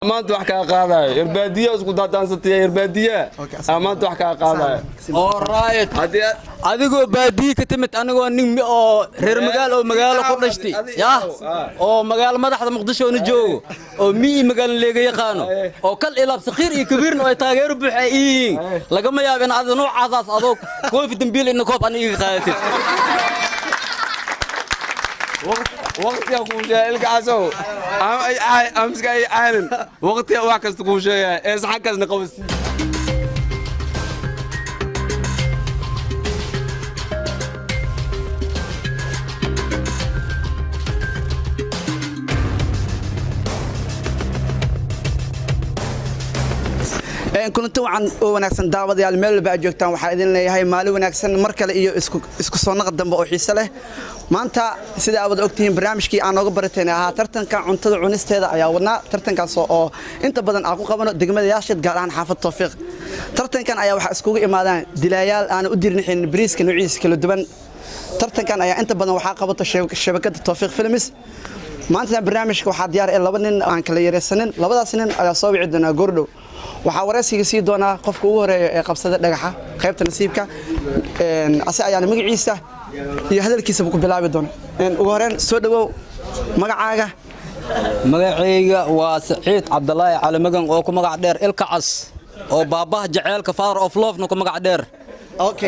maanta wax ka qaadayo irbaadiyo isku daadansatay irbaadiyo maanta wax ka qaadayo oo raayid adigoo baadiyo ka timid anigoo nin oo reer magaalo ku dhashtay yaa oo magaalo madaxda Muqdisho oo joogo oo magaalo leega yaqaano oo kal ilaab saqiir iyo kabiirna ay taageero buuxayeen laga ma yaab in aad noocaas adoo koofi dambiil in koob aniga qaadatid وقت يا خوشة القعسو أمسك أي عالم وقت يا واحد خوشة إيش حكز نقوس كنتوا عن وناكسن دعوة ديال ميل بقى جوكتان وحايدين لي هاي مالي وناكسن مركل إيو إسكو صنق الدم بقى وحيسة له ما أنت سيدا أود أكتين برامجكي أنا قبرتين ها ترتن كان عن تدعو نست هذا يا ودنا ترتن كان صو أنت بدن أقول قبنا دقمة ياشد قال عن حافظ توفيق ترتن كان أيا وح إسكو إمادان دلايال أنا أدير نحن بريس كانوا عيس كيلو دبن ترتن كان أيا أنت بدن وحا قبض الشبكة التوفيق فيلمس ما أنت برامجك وحد ديار إلا بدن عن كل يرسنن لبدا سنين على صوب عندنا جوردو waxaa waraysiga sii doona qofka ugu horeeya ee qabsada dhagaxa qaybta nasiibka asa ayaan magaciisa iyo hadalkiisa ku bilaabi doona ugu horeen soo dhawow magacayga waa Saciid Cabdullaahi Cali Magan oo ku magac dheer Ilkacas oo baabaha jaceelka Father of Love ku magac dheer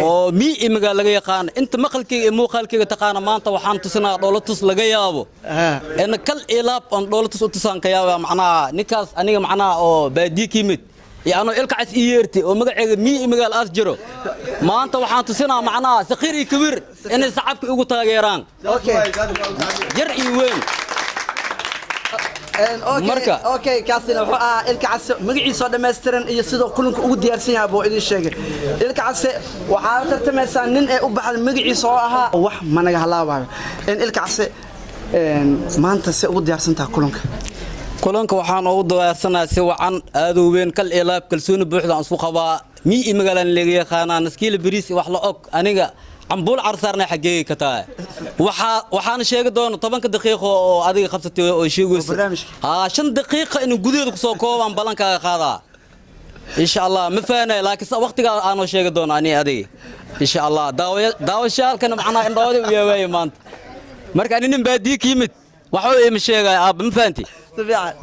oo magaalo laga yaqaan inta maqalkayga iyo muuqaalkayga taqaana maanta waxaan tusinaa dhoolatus laga yaabo in kal ilaab on dhoolatus u tusan ka yaabo macnaa ninkaas aniga macnaa oo baadiye kimid يعني إلك عس إيرتي ومقع مقال أسجره ما أنت وحان تسنا معنا سقير كبير إن صعبك أقول تاجران جرئي وين مركا أوكي كاسين إلك عس مقعي صار ماسترن يصير كلهم أود يرسيها أبو إلى الشيء إلك عس وحاول ترتمسان نن أبحر مقعي صارها وح ما نجهلا بعد إن إلك عس ما أنت سأود يرسنتها كلهم كلنك waxaan ugu doorsanahay si wacan aad u weyn kal ilaab kalsooni buuxda aan isku qabaa magaalan leega yaqaanaan iskiil bariis wax la og aniga cambuul carsaarna xageey ka tahay waxaan sheegi doona 10 daqiiqo oo adiga qabsatay oo sheegayso 5 daqiiqo in gudaheeda ku soo koobaan balankaaga qaadaa insha Allah ma faanay laakiin waqtiga aan sheegi doona ani adiga insha Allah daawashaalkan macnaa indhoodi u yeeway maanta marka nin baadiye kiimid waxa uu sheegay aab ma faanti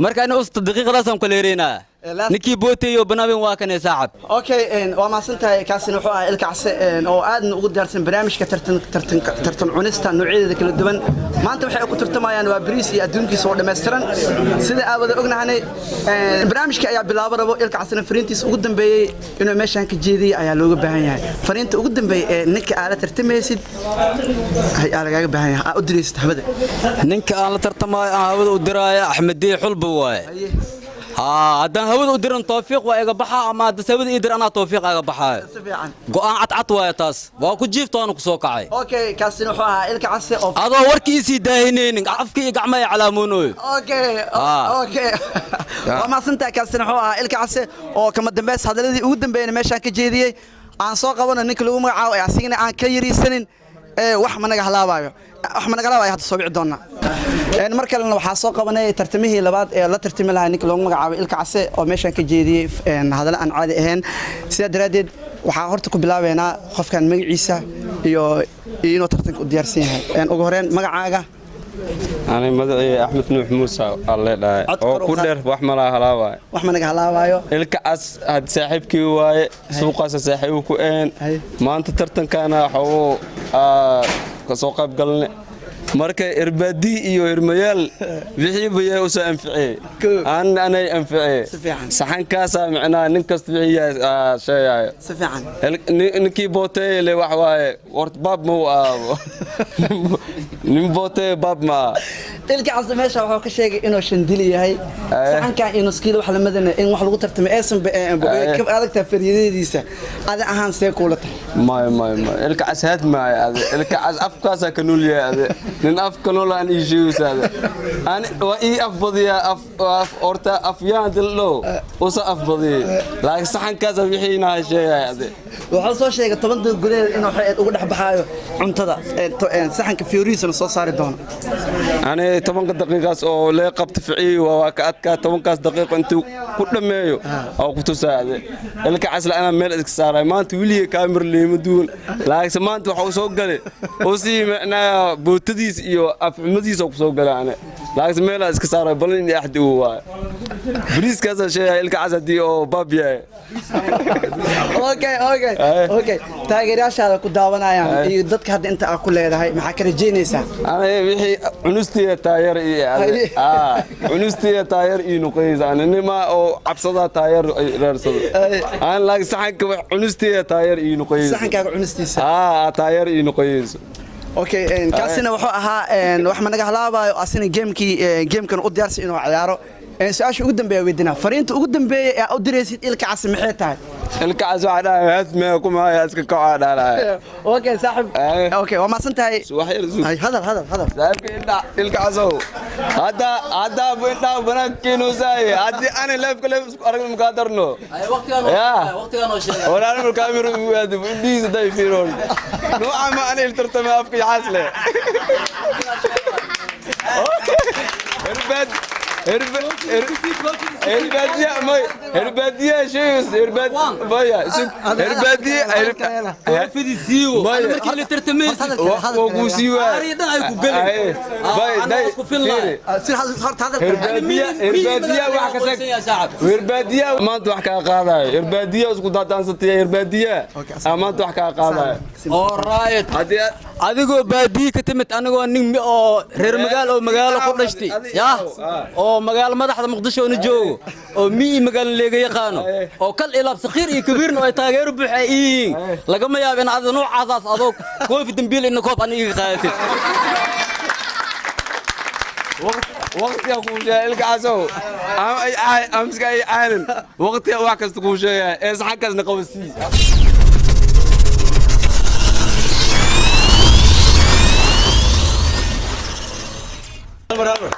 marka ina usta daqiiqadaas aan kala yeerina ninkii booteeyo banaaben waa kan saacad okay waa ma santahay kaasina wuxuu ahaa ilkacse oo aadna ugu diyaarsan barnaamijka tartan cunista noocyada kala duwan maanta waxay ku tartamayaan waa bariis iyo adduunkiisa oo dhameystiran sida aawada ognahay barnaamijka ayaa bilaabo rabo ilkacse fariintiisa ugu dambeeyay inuu meeshan ka jeediyay ayaa looga baahan yahay fariinta ugu dambeeyay ninka aad tartamaysid ay lagaga baahan yahay u diraysid habada ninka aan la tartamayo habada u diraayo Axmed Xulba waaye هذا هو ودرن توفيق وإيجا بحا أما تسوي يدر أنا توفيق إيجا بحا قان عط ويتاس وأكو جيفت أنا كسوقعي أوكي كاسين وحها إلك عسى هذا وركيسي داهنين عفكي قعمي على منوي أوكي وما سنتا كاسين وحها إلك عسى أو كم الدمبس هذا الذي ودم بين ماشان كجدية عن سوق وانا نكلو معه يعسين عن كيري سنين وحنا نجحلاوايو وحنا نجحلاوايو هذا الصبي عدونا إن مركلنا وحاسق قبنا ترتميه لبعض لا ترتمي لها نيك لون مقعد الكعسة أو ماشان كجدي إن هذا الآن عادي هن سيد رديد وحاورتك بلاوينا خوف كان مجلسة يو ترتك وديارسينها إن أجهرين مقعدة أنا مدعي أحمد نوح موسى الله لا أو كودر وحملا هلاواي وحملا هلاوايو الكعس هاد صاحبك واي سوق صاحبك إن ما أنت ترتن كان حو كسوق بقلنا marka irbaadi iyo irmayaal wixii bay u soo anficay anay anficay saxankaas macnaa nin kasta wixii sheeyay si fiican ninkii bootay le wax waaye wart baab ma nin bootay baab ma ilka casda meesha wuxuu ka sheegay inuu shandili yahay saxanka inuu skiil wax la madana in wax lagu tartamay aysan ka adagta fariidadiisa ada ahaan see kuulata ma ilka asad ma ilka as afkaas ka nuul yahay nin afka nool aan ii sheegaysada aan waa ii afbadiya af horta afyaan dildo usa afbadiya laakiin saxankaas wixii inaa sheegayade waxaa soo sheegay 10 daqiiqo gudaheed inuu xeed ugu dhex baxaayo cuntada saxanka fioriisana soo saari doono ani 10 daqiiqaas oo lee qabta ficii waa ka adkaa 10 daqiiqo intuu ku dhameeyo oo ku tusaade ilka casla ana meel iska saaray maanta wiliga kaamir leema duun laakiin maanta waxa soo galay oo si macnaa bootadiis iyo afxumadiis oo soo galay laakiin meel iska saaray balin axdi waa bariiskaas sheegay ilka casadi oo baabiya okay taageerayaashaada ku daawanayaan iyo dadka hadda inta aad ku leedahay maxaa ka rajaynaysaa ana wixii cunustiya taageer iyo cunustiya taageer iyo nuqaysa anima oo cabsada taageer reersado aan laag saxanka cunustiya taageer iyo nuqaysa saxankaaga cunistiisa taageer iyo nuqaysa okay kaasina wuxuu ahaa wax ma naga halaabayo asina gamekan u diyaarsan inuu ciyaaro su-aasha ugu dambeeya weydinaa fariinta ugu dambeeya ee u diraysid ilka cas maxay tahay ilka cas waxa dhahay hasme kuma ay iska kooca dhalay okay saaxib okay waa maasan tahay hadal saaxibka ilka casow hada bunda banaankiinu saay hadi ana leefka leef aragna ka darno waqtigan oo sheegay walaal kaamiro waadi bundiisa day fiiroon nooca ma ana iltartama afka yaxasle هربادية شيء هربادية فدي سيو markii la tartamaysi oo siwa ariidan ay ku galay bay day si horta hadal هربادية wax ka tag هربادية maanta wax ka qaadayo هربادية isku daadansatay هربادية maanta wax ka qaadayo all right adigoo baadiye ka timid anigoo nin oo reer magaalo ku dhashtay oo magaalo madaxda muqdisho oo joogo oo magaalo leega yaqaano oo kal ilaab saqiir iyo kabiirna ay taageero buuxayeen laga ma yaab in aad noocaas adoo koofi dambiil in koob aan iga qaadatay waqti ku sheegay ilka casow amska ay caalan waqti wax kasta ku sheegay ee saxankaasna qabasii bravo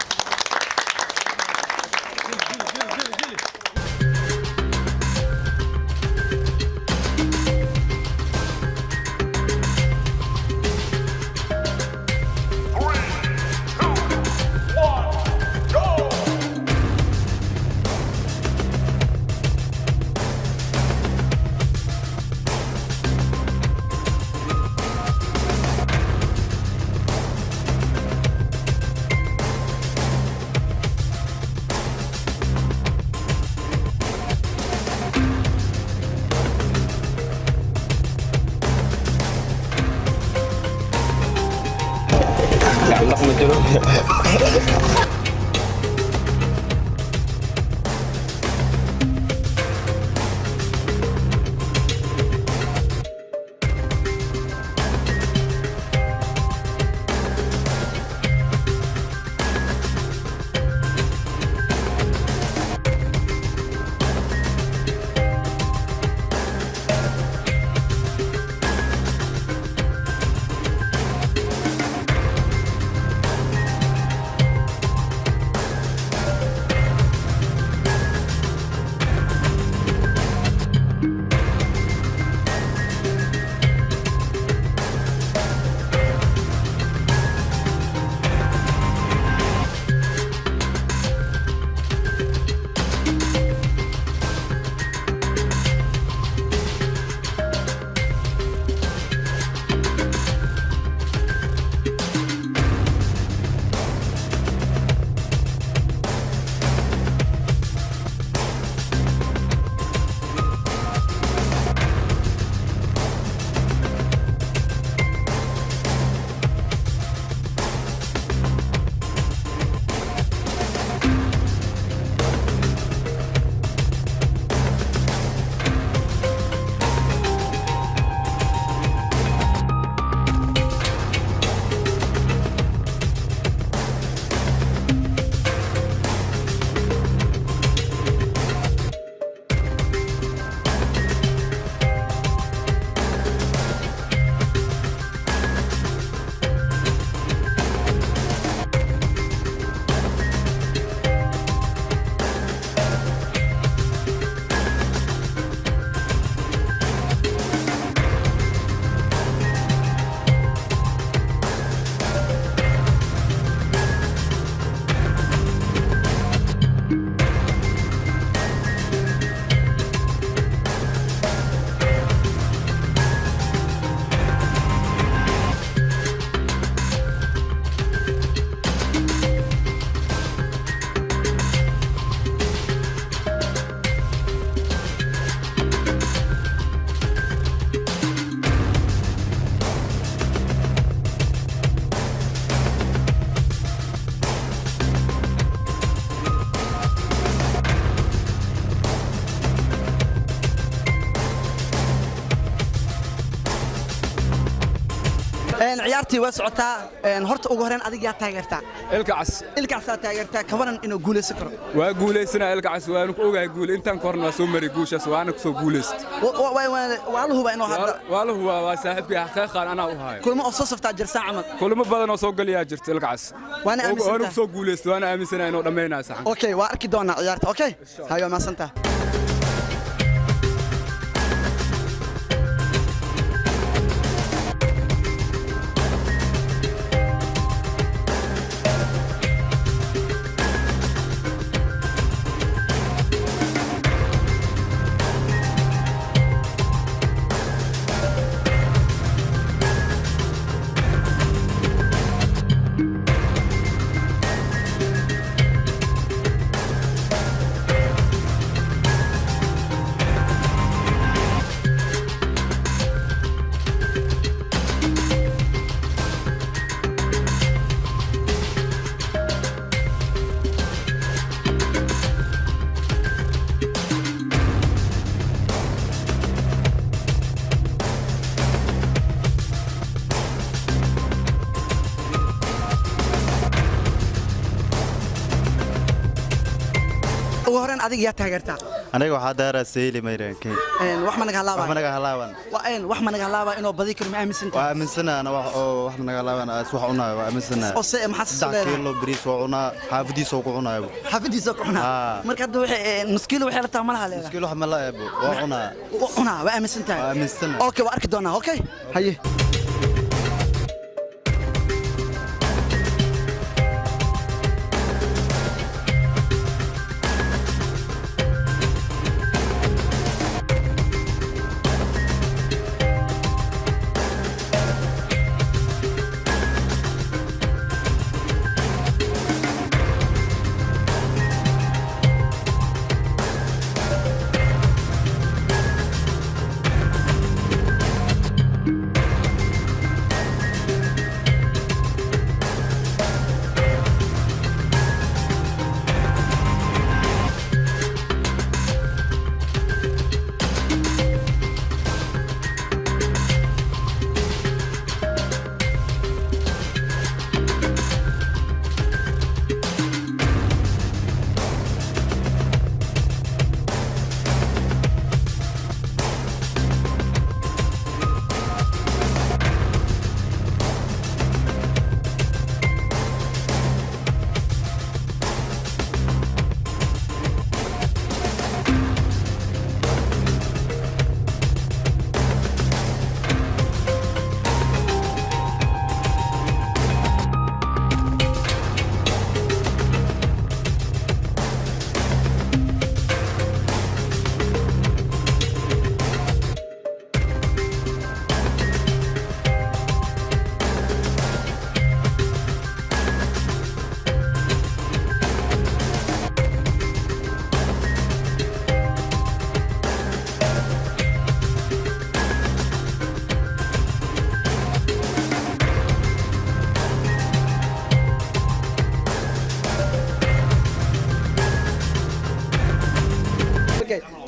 ciyaartii waa socotaa horta ugu horeen adiga yaa taageertaa الكعس ilkaasaa taageertaa kabaran inuu guuleysan karo وأقوليسنا الكعس وأنا أوجا أقول أنت كورنا سومري جوشس وأنا كسو جولست waa la hubaa inuu hadda والله هو صاحبي حقيقة أنا وهاي kulmo oo soo saftaa jirsaa camal كل ما بدنا نسوق لي أجرت الكعس وأنا آمن وأنا سنتها. كسو جولست وأنا آمن سنة إنه دمينا صح okay waa arki doonaa ciyaarta okay hayo ma santa ugu horeen adiga yaa taageertaa aniga waxaa daaraa sayli mayraankeen wax ma naga wax halaabaa managa halaaban wax ma naga halaabaa inuu badi karo ma aaminsantaa waa aaminsana ana wax oo wax managa halaaban aas wax cunaayo waa aaminsana oo se maxaa soo 3 leedahay kiilo bariis oo cunaa xaafadiisa oo ku cunaayo xafidiisa ku cunaa Ah. marka hadda waxay nuskiilo waxay rabtaa malaha leedahay kiilo wax ma la eebo waa cunaa cunaa waa aaminsantahay waa aaminsana okay waa arki doonaa okay haye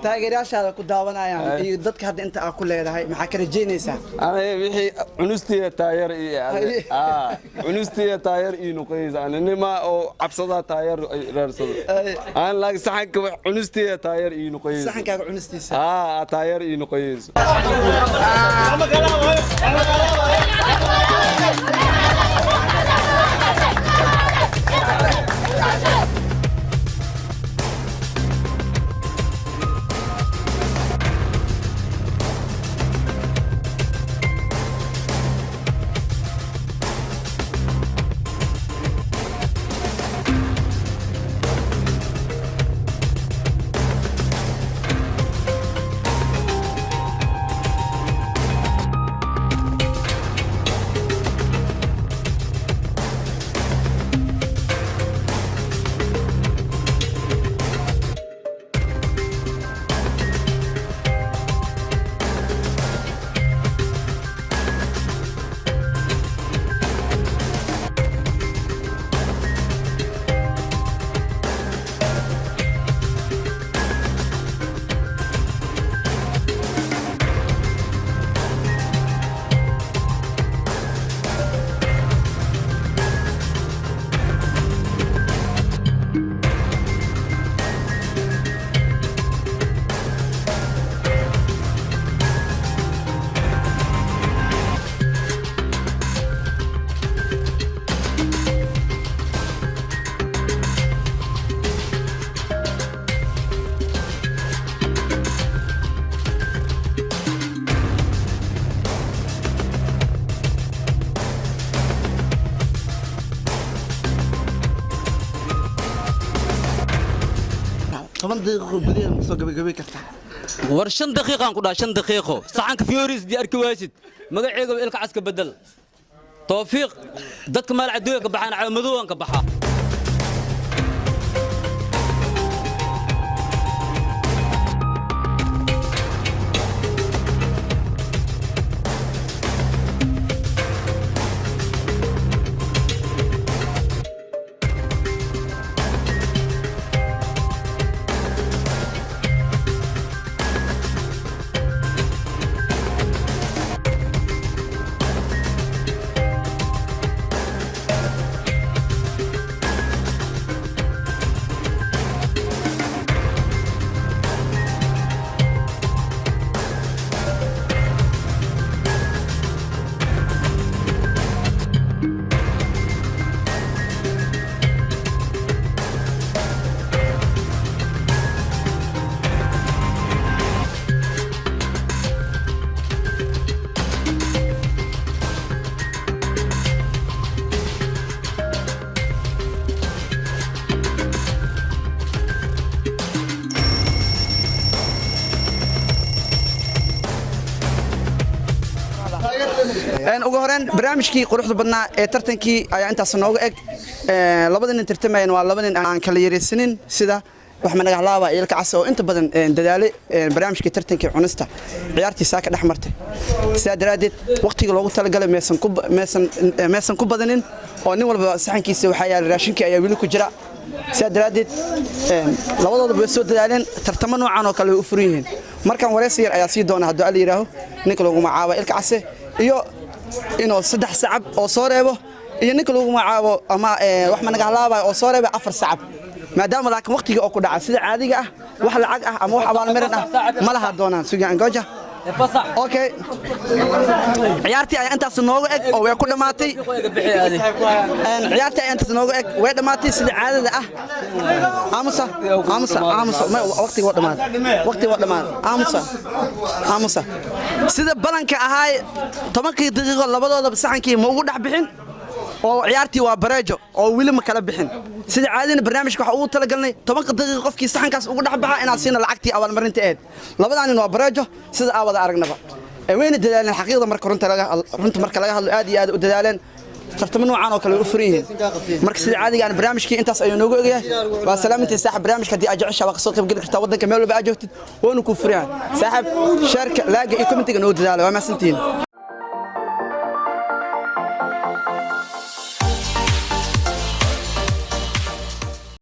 taageerayaashaada ku daawanayaan iyo dadka hadda inta aad ku leedahay maxaa ka rajaynaysaa أنا وحي عنستي تاير أي. عنستي تاير نقيز أنا نما أو عبصدا تاير رسول أي. أنا لاقي سحنك عنستي تاير نقيز saxankaaga cunistiisa تاير نقيز daqiiqo gudaheeda ma soo gabagabay kartaa war 5 daqiiqo aan ku dhahay 5 daqiiqo saxanka fioris di arki waasid magacayga ilka caska bedel tawfiiq dadka maal cadooga ka baxaan calaamadow aan ka baxaa ugu horeen barnaamijkii quruxda badnaa ee tartankii ayaa intaas nooga eg labada nin tartamayeen waa laba nin aan kala yareysanin sida wax ma naga halaaba ilka cas oo inta badan dadaale barnaamijkii tartankii cunista ciyaartiisa ka dhex martay sidaa daraadeed waqtiga loogu talagalay meesan ku badanin oo nin walba saxankiisa waxa yaal raashinkii ayaa wili ku jira sidaa daraadeed labadooda way soo dadaaleen tartamo noocan oo kale u furan yihiin markan wareysi yar ayaa sii doona haddii la yiraahdo ninka lagu magacaabo ilka cas iyo inuu 3 sacab oo soo reebo iyo ninka lagu magacaabo ama wax ma naga halaaba oo soo reebo 4 sacab maadaama laakiin waqtiga oo ku dhaca sida caadiga ah wax lacag ah ama wax abaalmarin ah ma laha doonaan sugaan gooja okay ciyaartii ay intaas nooga eg oo way ku dhamaatay ciyaartii ay intaas nooga eg way dhamaatay sida caadada ah aamusa waqtiga waa dhamaatay aamusa sida balanka ahaay 10 daqiiqo labadooda saxankii ma ugu dhax bixin oo ciyaartii waa bareejo oo wili ma kala bixin sida caadina barnaamijka waxa uu tala galnay 10 daqiiqo qofkii saxankaas ugu dhax baxa inaan siina lacagtii abaalmarinta eed labadaan waa bareejo sida aan wada aragnaba wayna dadaaleen xaqiiqda marka runta marka laga hadlo aad iyo aad u dadaaleen tartamo noocan oo kale u furan yihiin marka sida caadiga aan barnaamijkii intaas ayuu noogu ogayahay waa salaamintii saaxib barnaamijka hadii aad jeceshahay waa kasoo qayb gali kartaa wadanka meel walba aad joogtid waanu ku furiyaan saaxib sharka laaga iyo commentiga noo dadaalo waa maasantiin